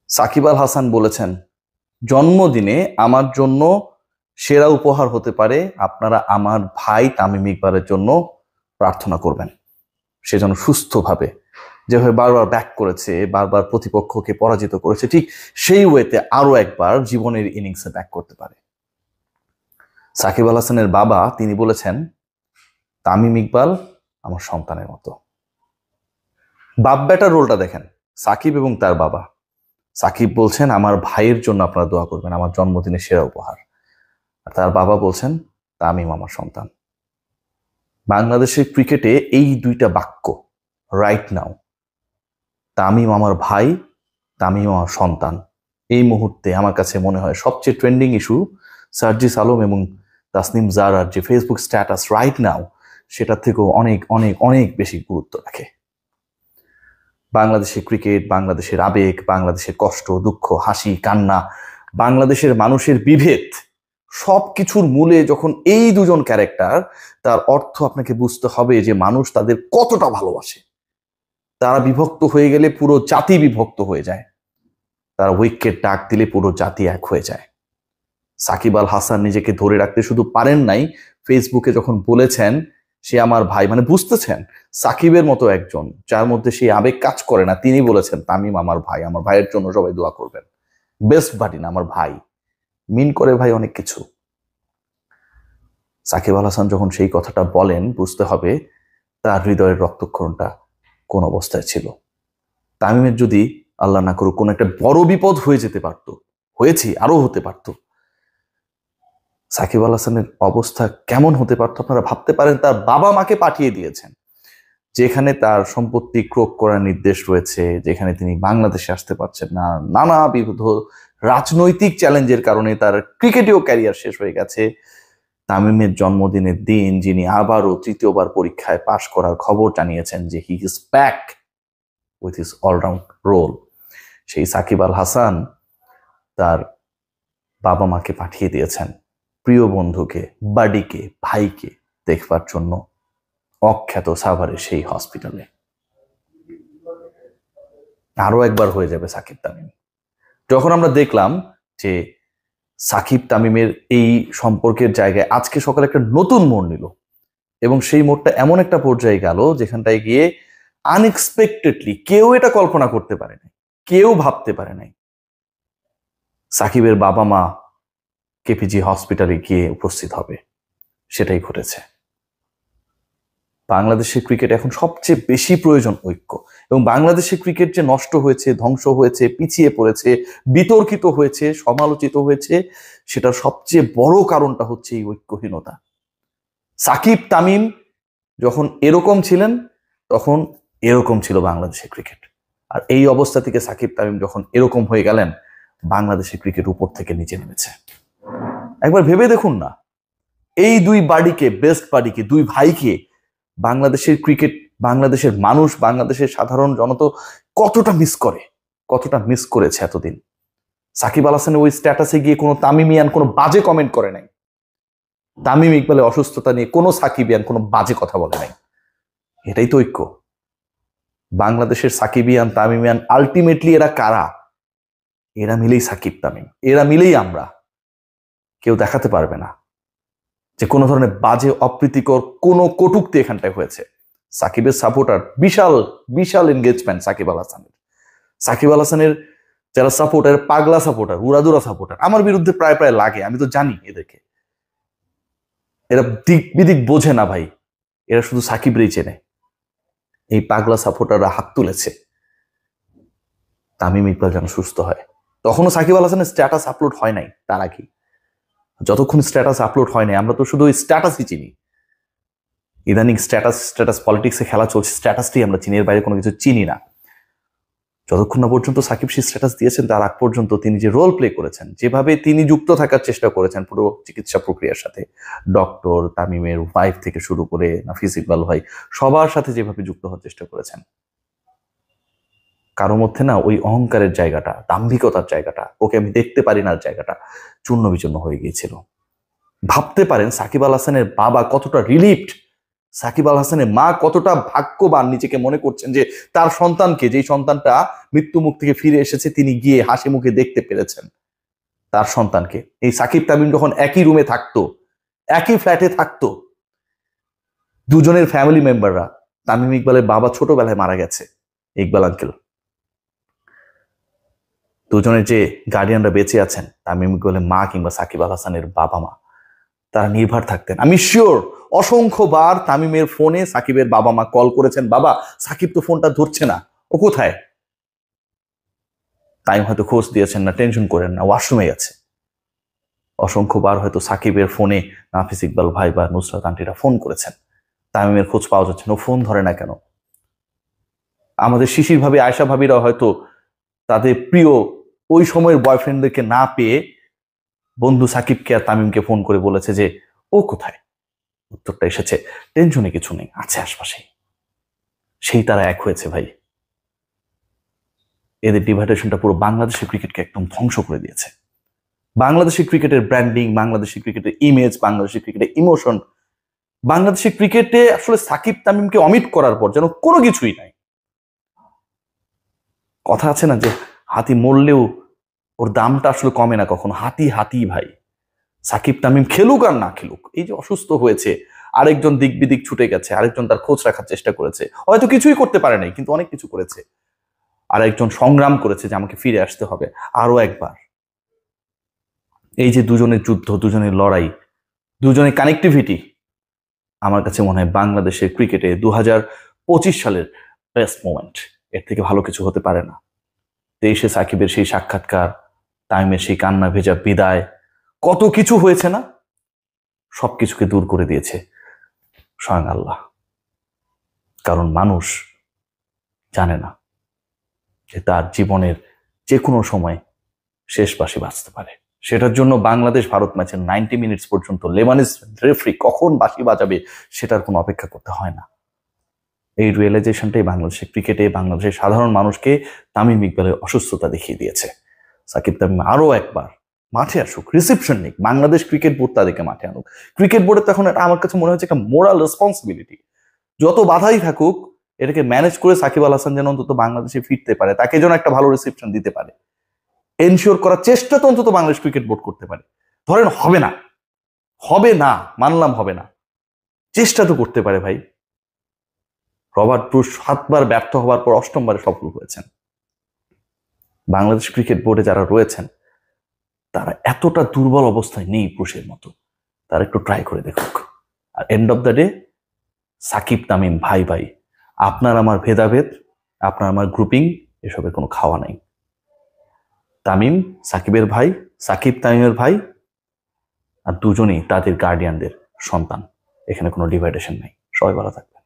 সাকিব আল হাসান বলেছেন, জন্মদিনে আমার জন্য সেরা উপহার হতে পারে আপনারা আমার ভাই তামিম ইকবালের জন্য প্রার্থনা করবেন। সে যেন সুস্থভাবে, যেভাবে বারবার ব্যাক করেছে, বারবার প্রতিপক্ষকে পরাজিত করেছে, ঠিক সেই ওয়েতে আরো একবার জীবনের ইনিংসে ব্যাক করতে পারে। সাকিব আল হাসানের বাবা তিনি বলেছেন, তামিম ইকবাল আমার সন্তানের মতো। বাপ বেটার রোলটা দেখেন, সাকিব এবং তার বাবা। সাকিব বলছেন আমার ভাইয়ের জন্য আপনারা দোয়া করবেন, আমার জন্মদিনের সেরা উপহার। আর তার বাবা বলছেন তামিম আমার সন্তান। বাংলাদেশের ক্রিকেটে এই দুইটা বাক্য রাইট নাও, তামিম আমার ভাই, তামিম আমার সন্তান, এই মুহূর্তে আমার কাছে মনে হয় সবচেয়ে ট্রেন্ডিং ইস্যু সার্জিস আলম এবং তাসনিম জারার যে ফেসবুক স্ট্যাটাস রাইট নাও, সেটার থেকেও অনেক অনেক অনেক বেশি গুরুত্ব রাখে। বাংলাদেশের ক্রিকেট, বাংলাদেশের আবেগ, বাংলাদেশের কষ্ট, দুঃখ, হাসি, কান্না, বাংলাদেশের মানুষের বিভেদ, সবকিছুর মূলে যখন এই দুজন ক্যারেক্টার, তার অর্থ আপনাকে বুঝতে হবে যে মানুষ তাদের কতটা ভালোবাসে। তারা বিভক্ত হয়ে গেলে পুরো জাতি বিভক্ত হয়ে যায়, তারা উইকেট ডাক দিলে পুরো জাতি এক হয়ে যায়। সাকিব আল হাসান নিজেকে ধরে রাখতে শুধু পারেন নাই, ফেসবুকে যখন বলেছেন সে আমার ভাই, মানে বুঝতেছেন সাকিবের মতো একজন যার মধ্যে সেই আবেগ কাজ করে না, তিনি বলেছেন তামিম আমার ভাই, আমার ভাইয়ের জন্য সবাই দোয়া করবেন। বেস্ট বাডি না, আমার ভাই, মিন করে ভাই অনেক কিছু। সাকিব আল হাসান যখন সেই কথাটা বলেন, বুঝতে হবে তার হৃদয়ের রক্তক্ষরণটা কোন অবস্থায় ছিল। তামিমের যদি আল্লাহ না করুক কোনো একটা বড় বিপদ হয়ে যেতে পারত, হয়েছে, আরো হতে পারত, সাকিব আল হাসানের অবস্থা কেমন হতে পারত আপনারা ভাবতে পারেন। তার বাবা মাকে পাঠিয়ে দিয়েছেন, যেখানে তার সম্পত্তি ক্রোক করার নির্দেশ রয়েছে, যেখানে তিনি বাংলাদেশে আসতে পারছেন না, নানাবিধ রাজনৈতিক চ্যালেঞ্জের কারণে তার ক্রিকেটেও ক্যারিয়ার শেষ হয়ে গেছে। তামিমের জন্মদিনের দিন যিনি আবারও তৃতীয়বার পরীক্ষায় পাশ করার খবর জানিয়েছেন যে he is back with his allround role, সেই সাকিব আল হাসান তার বাবা মাকে পাঠিয়ে দিয়েছেন প্রিয় বন্ধুকে, বাডিকে, ভাইকে দেখবার জন্য অখ্যাত সাভারের সেই হসপিটালে। আরো একবার হয়ে যাবে সাকিব তামিম। যখন আমরা দেখলাম যে সাকিব তামিমের এই সম্পর্কের জায়গায় আজকে সকালে একটা নতুন মোড় নিল, এবং সেই মোড়টা এমন একটা পর্যায়ে গেল যেখানটায় গিয়ে আনএক্সপেক্টেডলি কেউ এটা কল্পনা করতে পারে নাই, কেউ ভাবতে পারে নাই সাকিবের বাবা মা কেপিজি হসপিটালে গিয়ে উপস্থিত হবে। সেটাই ঘটেছে। বাংলাদেশের ক্রিকেট এখন সবচেয়ে বেশি প্রয়োজন ঐক্য, এবং বাংলাদেশের ক্রিকেট যে নষ্ট হয়েছে, ধ্বংস হয়েছে, পিছিয়ে পড়েছে, বিতর্কিত হয়েছে, সমালোচিত হয়েছে, সেটার সবচেয়ে বড় কারণটা হচ্ছে এই ঐক্যহীনতা। সাকিব তামিম যখন এরকম ছিলেন তখন এরকম ছিল বাংলাদেশের ক্রিকেট, আর এই অবস্থা থেকে সাকিব তামিম যখন এরকম হয়ে গেলেন, বাংলাদেশের ক্রিকেট উপর থেকে নিচে নেমেছে। একবার ভেবে দেখুন না, এই দুই বাড়িকে, বেস্ট বাড়িকে, দুই ভাইকে বাংলাদেশের ক্রিকেট, বাংলাদেশের মানুষ, বাংলাদেশের সাধারণ জনতা কতটা মিস করে, কতটা মিস করেছে এতদিন। সাকিব আল হাসানের ওই স্ট্যাটাসে গিয়ে কোনো তামিমিয়ান কোনো বাজে কমেন্ট করে নাই, তামিম ইকবালের অসুস্থতা নিয়ে কোনো সাকিবিয়ান কোনো বাজে কথা বলে নাই। এটাই তো ঐক্য। বাংলাদেশের সাকিবিয়ান, তামিমিয়ান, আলটিমেটলি এরা কারা? এরা মিলেই সাকিব তামিম, এরা মিলেই আমরা। কেউ দেখাতে পারবে না যে কোনো ধরনের বাজে, অপ্রীতিকর কোনো কটূক্তি এখানটায় হয়েছে। সাকিবের সাপোর্টার, বিশাল বিশাল এনগেজমেন্ট সাকিব আল হাসানের। সাকিব আল হাসানের যারা সাপোর্টার, পাগলা সাপোর্টার, উড়াদুরা সাপোর্টার আমার বিরুদ্ধে প্রায় প্রায় লাগে, আমি তো জানি এদেরকে। এরা দিক বিদিক বোঝে না ভাই, এরা শুধু সাকিবরেই চেনে। এই পাগলা সাপোর্টাররা হাত তুলেছে তামিম ইকবাল যেন সুস্থ হয়। তখনও সাকিব আল হাসানের স্ট্যাটাস আপলোড হয় নাই, তার আগে যতক্ষণ স্ট্যাটাস আপলোড হয় নাই, আমরা তো শুধু ওই স্ট্যাটাসই চিনি। ইদানিং স্ট্যাটাস স্ট্যাটাস পলিটিক্সে খেলা চলছে, স্ট্যাটাসটাই আমরা চিনি, এর বাইরে কোনো কিছু চিনি না। যতক্ষণ না পর্যন্ত সাকিব সেই স্ট্যাটাস দিয়েছেন, তার আগ পর্যন্ত তিনি যে রোল প্লে করেছেন, যেভাবে তিনি যুক্ত থাকার চেষ্টা করেছেন পুরো চিকিৎসা প্রক্রিয়ার সাথে, ডক্টর, তামিমের ওয়াইফ থেকে শুরু করে নাফিস ইকবাল ভাই, সবার সাথে যেভাবে যুক্ত হওয়ার চেষ্টা করেছেন, কারো মধ্যে না ওই অহংকারের জায়গাটা, দাম্ভিকতার জায়গাটা, ওকে আমি দেখতে পারি না জায়গাটা চূর্ণ বিচূর্ণ হয়ে গিয়েছিল। ভাবতে পারেন সাকিব আল হাসানের বাবা কতটা রিলিফড সাকিব আল হাসানের মা কতটা ভাগ্যবান নিজেকে মনে করছেন যে তার সন্তানকে, যেই সন্তানটা মৃত্যু মুখ থেকে ফিরে এসেছে, তিনি গিয়ে হাসি মুখে দেখতে পেরেছেন তার সন্তানকে। এই সাকিব তামিম যখন একই রুমে থাকতো, একই ফ্ল্যাটে থাকতো, দুজনের ফ্যামিলি মেম্বাররা, তামিম ইকবালের বাবা ছোটবেলায় মারা গেছে, ইকবাল আঙ্কেল, দুজনের যে গার্ডিয়ানরা বেঁচে আছেন, তামিম ইকবালের মা কিংবা সাকিব আল হাসানের বাবা মা, তারা নির্ভর থাকতেন। আমি শিওর অসংখ্যবার তামিমের ফোনে সাকিবের বাবা মা কল করেছেন, বাবা সাকিব তো ফোনটা ধরছে না, ও কোথায়? তাইম হয়তো খোঁজ দিয়েছেন না, টেনশন করেন না, ওয়াশরুমে গেছে। অসংখ্যবার হয়তো সাকিবের ফোনে নাফিস ইকবাল ভাই বা নুসরাত আন্টিরা ফোন করেছেন, তামিমের খোঁজ পাওয়া যাচ্ছে না, ও ফোন ধরে না কেন? আমাদের শিশির ভাবি, আয়শা ভাবিরা হয়তো তাদের প্রিয় ওই সময়ের বয়ফ্রেন্ডদেরকে না পেয়ে বন্ধু সাকিবকে আর তামিমকে ফোন করে বলেছে যে ও কোথায়। উত্তরটা এসেছে, টেনশনে কিছু নেই, আছে আশপাশেই। সেই তারা এক হয়েছে ভাই। এদের ডিভাইডেশনটা পুরো বাংলাদেশের ক্রিকেটকে একদম ধ্বংস করে দিয়েছে। বাংলাদেশের ক্রিকেটের ব্র্যান্ডিং, বাংলাদেশের ক্রিকেটের ইমেজ, বাংলাদেশের ক্রিকেটের ইমোশন, বাংলাদেশের ক্রিকেটে আসলে সাকিব তামিমকে অমিট করার পর যেন কোনো কিছুই নাই। কথা আছে না যে হাতি মরলেও ওর দামটা আসলে কমে না কখনো। হাতি হাতি ভাই। সাকিব তামিম খেলুক আর না খেলুক, এই যে অসুস্থ হয়েছে, আরেকজন দিক বিদিক ছুটে গেছে, আরেকজন তার খোঁজ রাখার চেষ্টা করেছে, হয়তো কিছুই করতে পারে নাই কিন্তু অনেক কিছু করেছে, আরেকজন সংগ্রাম করেছে যে আমাকে ফিরে আসতে হবে আরো একবার। এই যে দুজনের যুদ্ধ, দুজনের লড়াই, দুজনের কানেক্টিভিটি, আমার কাছে মনে হয় বাংলাদেশের ক্রিকেটে 2025 সালের বেস্ট মোমেন্ট। এর থেকে ভালো কিছু হতে পারে না। দেশে সাকিবের সেই সাক্ষাৎকার, তামিমের সেই কান্না ভেজা বিদায়, কত কিছু হয়েছে না, সবকিছুকে দূর করে দিয়েছে স্বয়ং আল্লাহ। কারণ মানুষ জানে না যে তার জীবনের যে কোনো সময় শেষ বাঁশি বাজতে পারে। সেটার জন্য বাংলাদেশ ভারত ম্যাচের 90 মিনিটস পর্যন্ত লেবানিজ রেফারি কখন বাঁশি বাজাবে সেটার কোনো অপেক্ষা করতে হয় না। এই রিয়েলাইজেশনটাই বাংলাদেশের ক্রিকেটে বাংলাদেশের সাধারণ মানুষকে তামিম ইকবালের অসুস্থতা দেখিয়ে দিয়েছে। সাকিব তামিম আরো একবার মাঠে আসুক, রিসেপশন নিক, বাংলাদেশ ক্রিকেট বোর্ড তাদেরকে মাঠে আনুক। ক্রিকেট বোর্ডের তখন আমার কাছে মনে হচ্ছে একটা মোরাল রেসপন্সিবিলিটি, যত বাধাই থাকুক এটাকে ম্যানেজ করে সাকিব আল হাসান যেন অন্তত বাংলাদেশে ফিরতে পারে, তাকে যেন একটা ভালো রিসেপশন দিতে পারে, এনশিওর করার চেষ্টা তো অন্তত বাংলাদেশ ক্রিকেট বোর্ড করতে পারে। ধরেন হবে না, হবে না মানলাম, হবে না, চেষ্টা তো করতে পারে ভাই। রবার্ট ব্রুস 7 বার ব্যর্থ হওয়ার পর 8মবারে সফল হয়েছেন। বাংলাদেশ ক্রিকেট বোর্ডে যারা রয়েছেন তারা এতটা দুর্বল অবস্থায় নেই ব্রুসের মতো, তারা একটু ট্রাই করে দেখুক। আর end of the day Sakib Tamim ভাই ভাই, আপনার আমার ভেদাভেদ, আপনার আমার গ্রুপিং, এসবের কোনো খাওয়া নাই। তামিম সাকিবের ভাই, সাকিব তামিমের ভাই, আর দুজনেই তাদের গার্ডিয়ানদের সন্তান। এখানে কোনো ডিভাইডেশন নাই। সবাই ভালো থাকবে।